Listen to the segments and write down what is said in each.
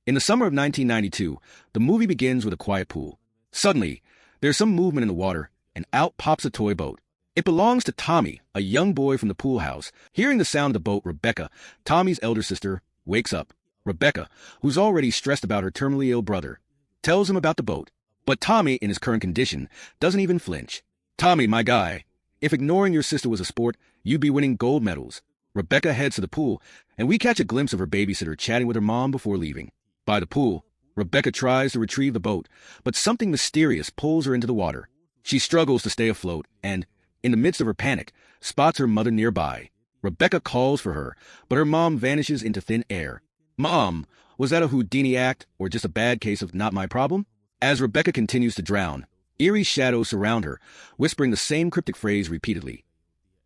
In the summer of 1992, the movie begins with a quiet pool. Suddenly, there's some movement in the water, and out pops a toy boat. It belongs to Tommy, a young boy from the pool house. Hearing the sound of the boat, Rebecca, Tommy's elder sister, wakes up. Rebecca, who's already stressed about her terminally ill brother, tells him about the boat. But Tommy, in his current condition, doesn't even flinch. "Tommy, my guy, if ignoring your sister was a sport, you'd be winning gold medals." Rebecca heads to the pool, and we catch a glimpse of her babysitter chatting with her mom before leaving. By the pool, Rebecca tries to retrieve the boat, but something mysterious pulls her into the water. She struggles to stay afloat, and, in the midst of her panic, spots her mother nearby. Rebecca calls for her, but her mom vanishes into thin air. "Mom, was that a Houdini act, or just a bad case of not my problem?" As Rebecca continues to drown, eerie shadows surround her, whispering the same cryptic phrase repeatedly.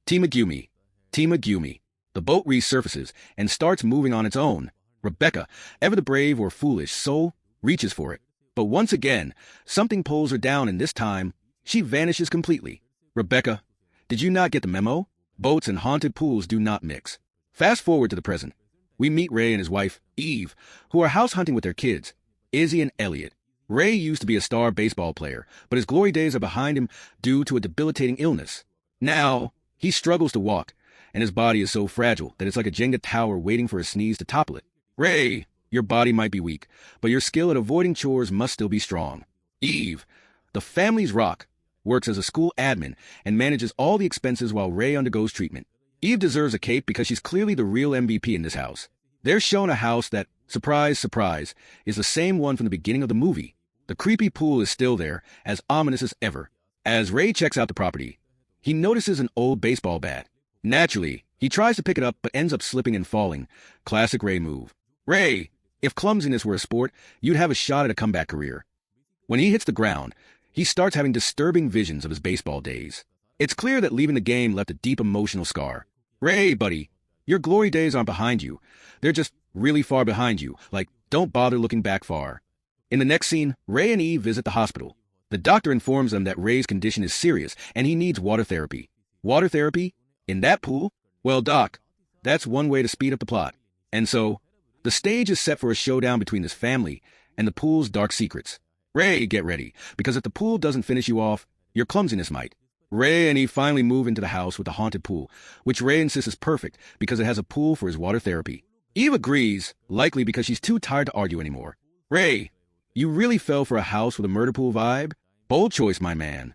"Timagumi, Timagumi." The boat resurfaces and starts moving on its own. Rebecca, ever the brave or foolish soul, reaches for it. But once again, something pulls her down, and this time, she vanishes completely. "Rebecca, did you not get the memo? Boats and haunted pools do not mix." Fast forward to the present. We meet Ray and his wife, Eve, who are house hunting with their kids, Izzy and Elliot. Ray used to be a star baseball player, but his glory days are behind him due to a debilitating illness. Now, he struggles to walk, and his body is so fragile that it's like a Jenga tower waiting for a sneeze to topple it. "Ray, your body might be weak, but your skill at avoiding chores must still be strong." Eve, the family's rock, works as a school admin and manages all the expenses while Ray undergoes treatment. Eve deserves a cape because she's clearly the real MVP in this house. They're shown a house that, surprise, surprise, is the same one from the beginning of the movie. The creepy pool is still there, as ominous as ever. As Ray checks out the property, he notices an old baseball bat. Naturally, he tries to pick it up but ends up slipping and falling. Classic Ray move. "Ray, if clumsiness were a sport, you'd have a shot at a comeback career." When he hits the ground, he starts having disturbing visions of his baseball days. It's clear that leaving the game left a deep emotional scar. "Ray, buddy, your glory days aren't behind you. They're just really far behind you. Like, don't bother looking back far." In the next scene, Ray and Eve visit the hospital. The doctor informs them that Ray's condition is serious and he needs water therapy. Water therapy? In that pool? Well, Doc, that's one way to speed up the plot. And so, the stage is set for a showdown between this family and the pool's dark secrets. "Ray, get ready, because if the pool doesn't finish you off, your clumsiness might." Ray and Eve finally move into the house with the haunted pool, which Ray insists is perfect because it has a pool for his water therapy. Eve agrees, likely because she's too tired to argue anymore. "Ray, you really fell for a house with a murder pool vibe? Bold choice, my man."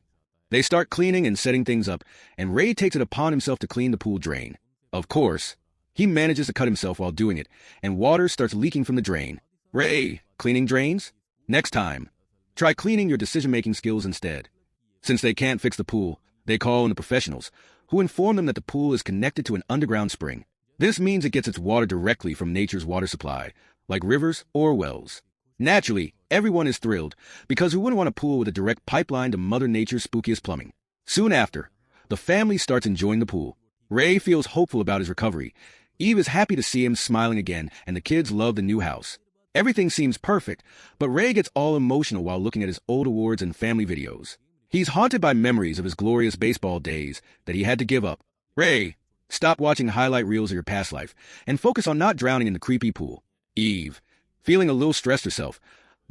They start cleaning and setting things up, and Ray takes it upon himself to clean the pool drain. Of course, he manages to cut himself while doing it, and water starts leaking from the drain. "Ray, cleaning drains? Next time, try cleaning your decision-making skills instead." Since they can't fix the pool, they call in the professionals, who inform them that the pool is connected to an underground spring. This means it gets its water directly from nature's water supply, like rivers or wells. Naturally, everyone is thrilled, because who wouldn't want a pool with a direct pipeline to Mother Nature's spookiest plumbing? Soon after, the family starts enjoying the pool. Ray feels hopeful about his recovery. Eve is happy to see him smiling again, and the kids love the new house. Everything seems perfect, but Ray gets all emotional while looking at his old awards and family videos. He's haunted by memories of his glorious baseball days that he had to give up. "Ray, stop watching highlight reels of your past life and focus on not drowning in the creepy pool." Eve, feeling a little stressed herself,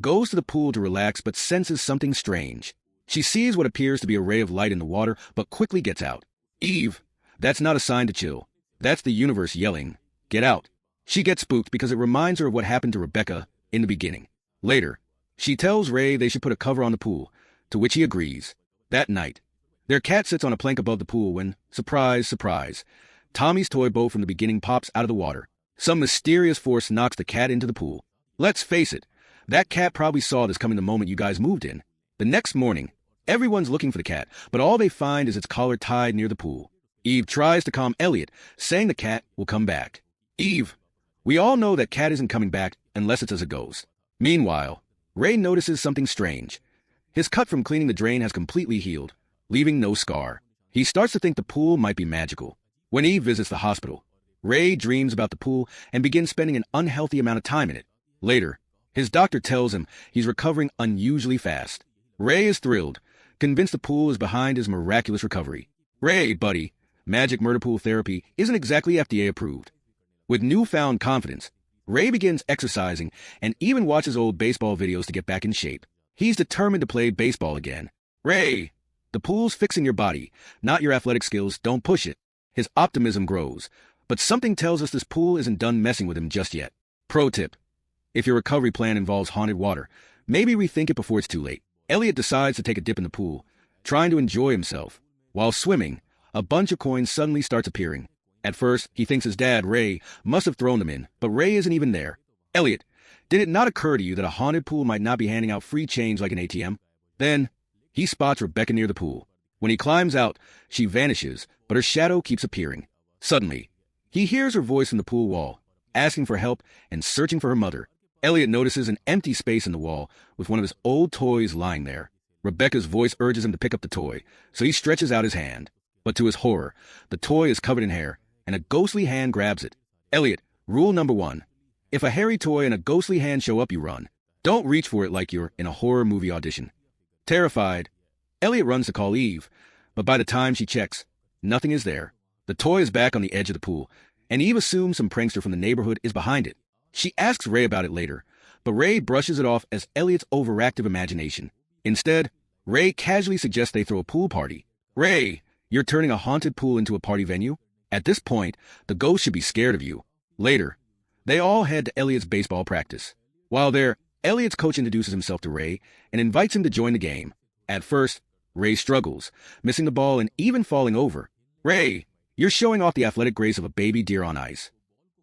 goes to the pool to relax but senses something strange. She sees what appears to be a ray of light in the water but quickly gets out. "Eve, that's not a sign to chill. That's the universe yelling, 'Get out.'" She gets spooked because it reminds her of what happened to Rebecca in the beginning. Later, she tells Ray they should put a cover on the pool, to which he agrees. That night, their cat sits on a plank above the pool when, surprise, surprise, Tommy's toy boat from the beginning pops out of the water. Some mysterious force knocks the cat into the pool. Let's face it, that cat probably saw this coming the moment you guys moved in. The next morning, everyone's looking for the cat, but all they find is its collar tied near the pool. Eve tries to calm Elliot, saying the cat will come back. "Eve, we all know that cat isn't coming back unless it's as a ghost." Meanwhile, Ray notices something strange. His cut from cleaning the drain has completely healed, leaving no scar. He starts to think the pool might be magical. When Eve visits the hospital, Ray dreams about the pool and begins spending an unhealthy amount of time in it. Later, his doctor tells him he's recovering unusually fast. Ray is thrilled, convinced the pool is behind his miraculous recovery. "Ray, buddy, magic murder pool therapy isn't exactly FDA approved." With newfound confidence, Ray begins exercising and even watches old baseball videos to get back in shape. He's determined to play baseball again. Ray, the pool's fixing your body, not your athletic skills. Don't push it. His optimism grows, but something tells us this pool isn't done messing with him just yet. Pro tip: if your recovery plan involves haunted water, maybe rethink it before it's too late. Elliot decides to take a dip in the pool, trying to enjoy himself. While swimming, a bunch of coins suddenly starts appearing. At first, he thinks his dad, Ray, must have thrown them in, but Ray isn't even there. Elliot, did it not occur to you that a haunted pool might not be handing out free change like an ATM? Then, he spots Rebecca near the pool. When he climbs out, she vanishes, but her shadow keeps appearing. Suddenly, he hears her voice from the pool wall, asking for help and searching for her mother. Elliot notices an empty space in the wall with one of his old toys lying there. Rebecca's voice urges him to pick up the toy, so he stretches out his hand. But to his horror, the toy is covered in hair, and a ghostly hand grabs it. Elliot, rule number 1. If a hairy toy and a ghostly hand show up, you run. Don't reach for it like you're in a horror movie audition. Terrified, Elliot runs to call Eve, but by the time she checks, nothing is there. The toy is back on the edge of the pool, and Eve assumes some prankster from the neighborhood is behind it. She asks Ray about it later, but Ray brushes it off as Elliot's overactive imagination. Instead, Ray casually suggests they throw a pool party. Ray, you're turning a haunted pool into a party venue? At this point, the ghost should be scared of you. Later, they all head to Elliot's baseball practice. While there, Elliot's coach introduces himself to Ray and invites him to join the game. At first, Ray struggles, missing the ball and even falling over. Ray, you're showing off the athletic grace of a baby deer on ice.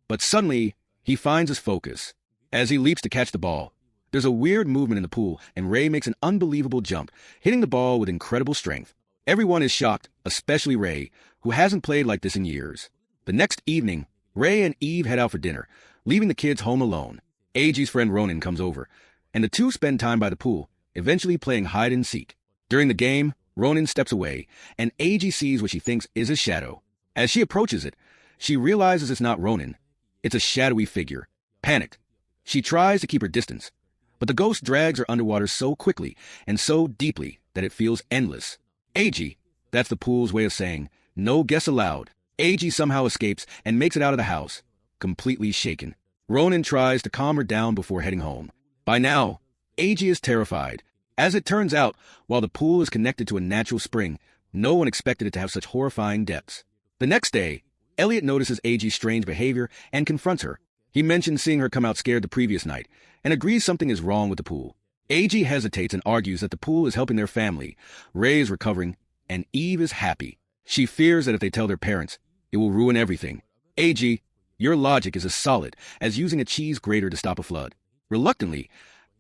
But suddenly, he finds his focus. As he leaps to catch the ball, there's a weird movement in the pool, and Ray makes an unbelievable jump, hitting the ball with incredible strength. Everyone is shocked, especially Ray, who hasn't played like this in years. The next evening, Ray and Eve head out for dinner, leaving the kids home alone. A.G.'s friend Ronan comes over, and the two spend time by the pool, eventually playing hide-and-seek. During the game, Ronan steps away, and A.G. sees what she thinks is his shadow. As she approaches it, she realizes it's not Ronan. It's a shadowy figure. Panicked, she tries to keep her distance, but the ghost drags her underwater so quickly and so deeply that it feels endless. A.G., that's the pool's way of saying, no guests allowed. A.G. somehow escapes and makes it out of the house, completely shaken. Ronan tries to calm her down before heading home. By now, A.G. is terrified. As it turns out, while the pool is connected to a natural spring, no one expected it to have such horrifying depths. The next day, Elliot notices A.G.'s strange behavior and confronts her. He mentions seeing her come out scared the previous night and agrees something is wrong with the pool. A.G. hesitates and argues that the pool is helping their family. Ray is recovering, and Eve is happy. She fears that if they tell their parents, it will ruin everything. A.G., your logic is as solid as using a cheese grater to stop a flood. Reluctantly,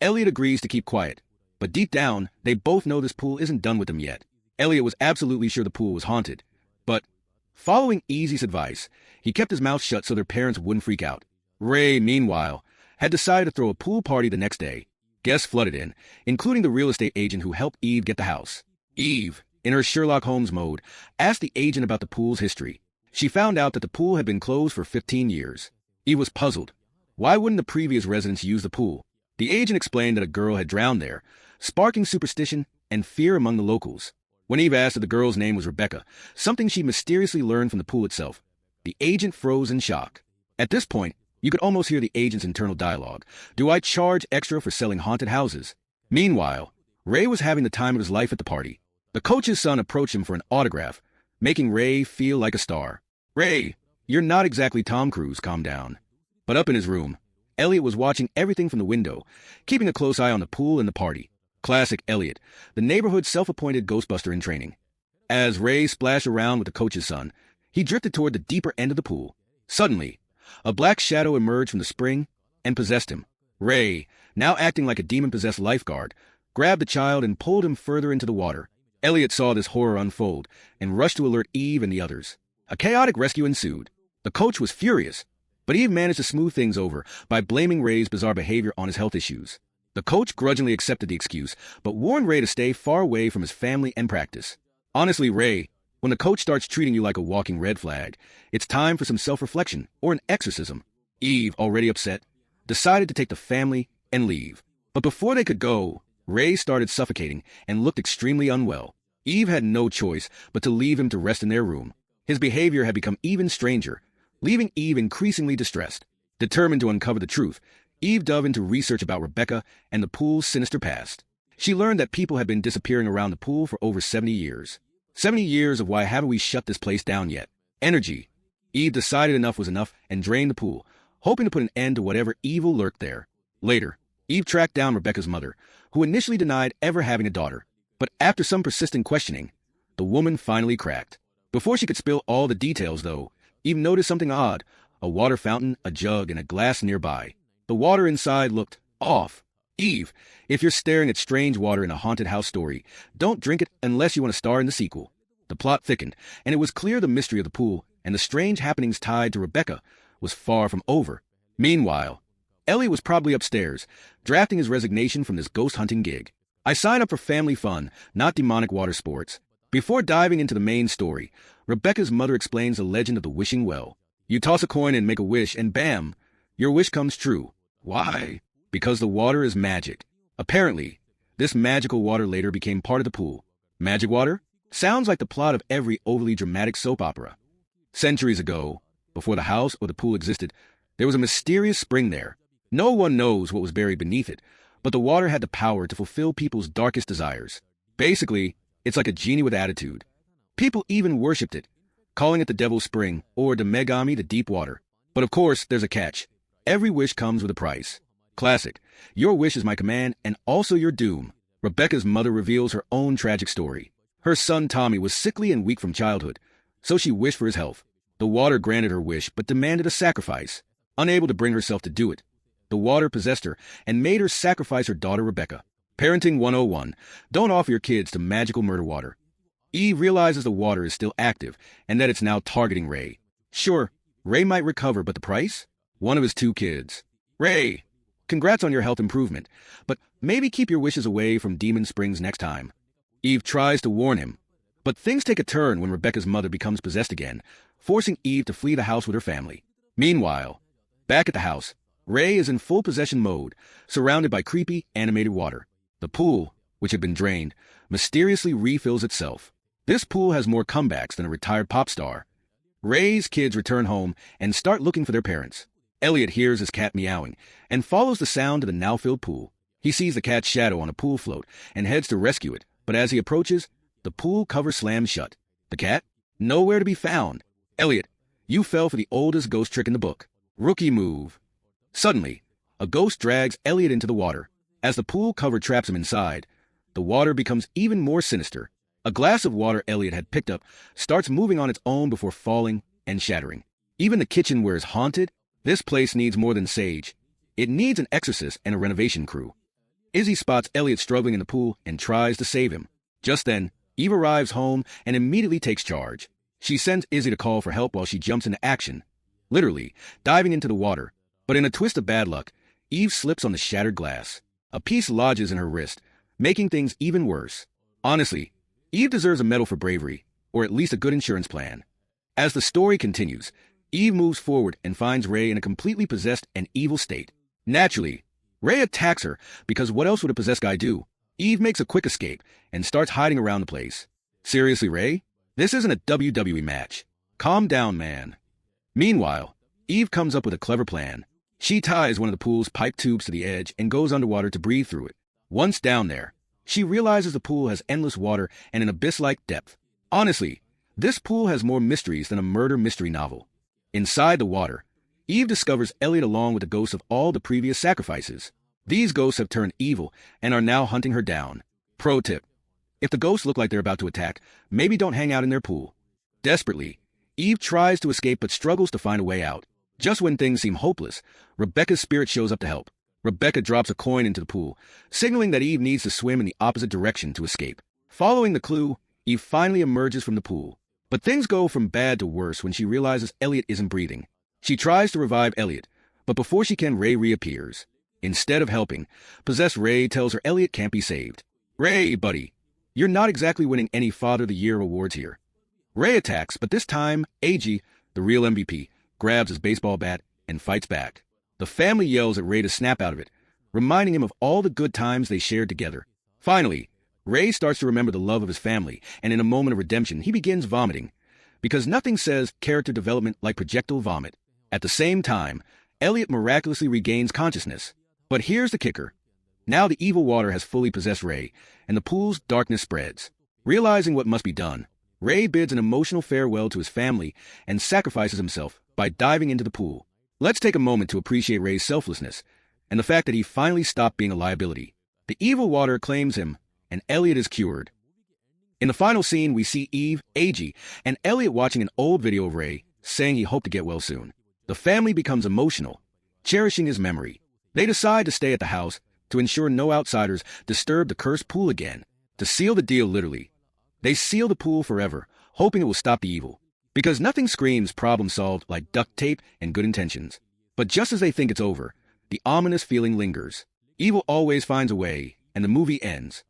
Elliot agrees to keep quiet, but deep down, they both know this pool isn't done with them yet. Elliot was absolutely sure the pool was haunted, but following Easy's advice, he kept his mouth shut so their parents wouldn't freak out. Ray, meanwhile, had decided to throw a pool party the next day. Guests flooded in, including the real estate agent who helped Eve get the house. Eve, in her Sherlock Holmes mode, asked the agent about the pool's history. She found out that the pool had been closed for 15 years. Eve was puzzled. Why wouldn't the previous residents use the pool? The agent explained that a girl had drowned there, sparking superstition and fear among the locals. When Eve asked if the girl's name was Rebecca, something she mysteriously learned from the pool itself, the agent froze in shock. At this point, you could almost hear the agent's internal dialogue. Do I charge extra for selling haunted houses? Meanwhile, Ray was having the time of his life at the party. The coach's son approached him for an autograph, making Ray feel like a star. Ray, you're not exactly Tom Cruise, calm down. But up in his room, Elliot was watching everything from the window, keeping a close eye on the pool and the party. Classic Elliot, the neighborhood's self-appointed Ghostbuster in training. As Ray splashed around with the coach's son, he drifted toward the deeper end of the pool. Suddenly, a black shadow emerged from the spring and possessed him. Ray, now acting like a demon-possessed lifeguard, grabbed the child and pulled him further into the water. Elliot saw this horror unfold and rushed to alert Eve and the others. A chaotic rescue ensued. The coach was furious, but Eve managed to smooth things over by blaming Ray's bizarre behavior on his health issues. The coach grudgingly accepted the excuse, but warned Ray to stay far away from his family and practice. Honestly, Ray, when the coach starts treating you like a walking red flag, it's time for some self-reflection or an exorcism. Eve, already upset, decided to take the family and leave. But before they could go, Ray started suffocating and looked extremely unwell. Eve had no choice but to leave him to rest in their room. His behavior had become even stranger, leaving Eve increasingly distressed. Determined to uncover the truth, Eve dove into research about Rebecca and the pool's sinister past. She learned that people had been disappearing around the pool for over 70 years. 70 years of why haven't we shut this place down yet? Energy. Eve decided enough was enough and drained the pool, hoping to put an end to whatever evil lurked there. Later, Eve tracked down Rebecca's mother, who initially denied ever having a daughter. But after some persistent questioning, the woman finally cracked. Before she could spill all the details, though, Eve noticed something odd: a water fountain, a jug, and a glass nearby. The water inside looked off. Eve, if you're staring at strange water in a haunted house story, don't drink it unless you want to star in the sequel. The plot thickened, and it was clear the mystery of the pool and the strange happenings tied to Rebecca was far from over. Meanwhile, Elliot was probably upstairs, drafting his resignation from this ghost-hunting gig. I signed up for family fun, not demonic water sports. Before diving into the main story, Rebecca's mother explains the legend of the wishing well. You toss a coin and make a wish, and bam, your wish comes true. Why? Because the water is magic. Apparently, this magical water later became part of the pool. Magic water? Sounds like the plot of every overly dramatic soap opera. Centuries ago, before the house or the pool existed, there was a mysterious spring there. No one knows what was buried beneath it, but the water had the power to fulfill people's darkest desires. Basically, it's like a genie with attitude. People even worshipped it, calling it the Devil's Spring or the Megami, the deep water. But of course, there's a catch. Every wish comes with a price. Classic. Your wish is my command and also your doom. Rebecca's mother reveals her own tragic story. Her son Tommy was sickly and weak from childhood, so she wished for his health. The water granted her wish but demanded a sacrifice. Unable to bring herself to do it, the water possessed her and made her sacrifice her daughter Rebecca. Parenting 101. Don't offer your kids to magical murder water. Eve realizes the water is still active and that it's now targeting Ray. Sure, Ray might recover, but the price? One of his 2 kids. Ray, congrats on your health improvement, but maybe keep your wishes away from Demon Springs next time. Eve tries to warn him, but things take a turn when Rebecca's mother becomes possessed again, forcing Eve to flee the house with her family. Meanwhile, back at the house, Ray is in full possession mode, surrounded by creepy, animated water. The pool, which had been drained, mysteriously refills itself. This pool has more comebacks than a retired pop star. Ray's kids return home and start looking for their parents. Elliot hears his cat meowing and follows the sound to the now-filled pool. He sees the cat's shadow on a pool float and heads to rescue it, but as he approaches, the pool cover slams shut. The cat? Nowhere to be found. Elliot, you fell for the oldest ghost trick in the book. Rookie move. Suddenly, a ghost drags Elliot into the water. As the pool cover traps him inside, the water becomes even more sinister. A glass of water Elliot had picked up starts moving on its own before falling and shattering. Even the kitchen where it's haunted, this place needs more than sage. It needs an exorcist and a renovation crew. Izzy spots Elliot struggling in the pool and tries to save him. Just then, Eve arrives home and immediately takes charge. She sends Izzy to call for help while she jumps into action, literally diving into the water. But in a twist of bad luck, Eve slips on the shattered glass. A piece lodges in her wrist, making things even worse. Honestly, Eve deserves a medal for bravery, or at least a good insurance plan. As the story continues, Eve moves forward and finds Ray in a completely possessed and evil state. Naturally, Ray attacks her because what else would a possessed guy do? Eve makes a quick escape and starts hiding around the place. Seriously, Ray? This isn't a WWE match. Calm down, man. Meanwhile, Eve comes up with a clever plan. She ties one of the pool's pipe tubes to the edge and goes underwater to breathe through it. Once down there, she realizes the pool has endless water and an abyss-like depth. Honestly, this pool has more mysteries than a murder mystery novel. Inside the water, Eve discovers Elliot along with the ghosts of all the previous sacrifices. These ghosts have turned evil and are now hunting her down. Pro tip: if the ghosts look like they're about to attack, maybe don't hang out in their pool. Desperately, Eve tries to escape but struggles to find a way out. Just when things seem hopeless, Rebecca's spirit shows up to help. Rebecca drops a coin into the pool, signaling that Eve needs to swim in the opposite direction to escape. Following the clue, Eve finally emerges from the pool. But things go from bad to worse when she realizes Elliot isn't breathing. She tries to revive Elliot, but before she can, Ray reappears. Instead of helping, possessed Ray tells her Elliot can't be saved. Ray, buddy, you're not exactly winning any Father of the Year awards here. Ray attacks, but this time, AG, the real MVP, grabs his baseball bat and fights back. The family yells at Ray to snap out of it, reminding him of all the good times they shared together. Finally, Ray starts to remember the love of his family, and in a moment of redemption, he begins vomiting. Because nothing says character development like projectile vomit. At the same time, Elliot miraculously regains consciousness. But here's the kicker. Now the evil water has fully possessed Ray, and the pool's darkness spreads. Realizing what must be done, Ray bids an emotional farewell to his family and sacrifices himself by diving into the pool. Let's take a moment to appreciate Ray's selflessness and the fact that he finally stopped being a liability. The evil water claims him, and Elliot is cured. In the final scene, we see Eve, Ag, and Elliot watching an old video of Ray, saying he hoped to get well soon. The family becomes emotional, cherishing his memory. They decide to stay at the house to ensure no outsiders disturb the cursed pool again. To seal the deal literally, they seal the pool forever, hoping it will stop the evil. Because nothing screams problem solved like duct tape and good intentions. But just as they think it's over, the ominous feeling lingers. Evil always finds a way, and the movie ends.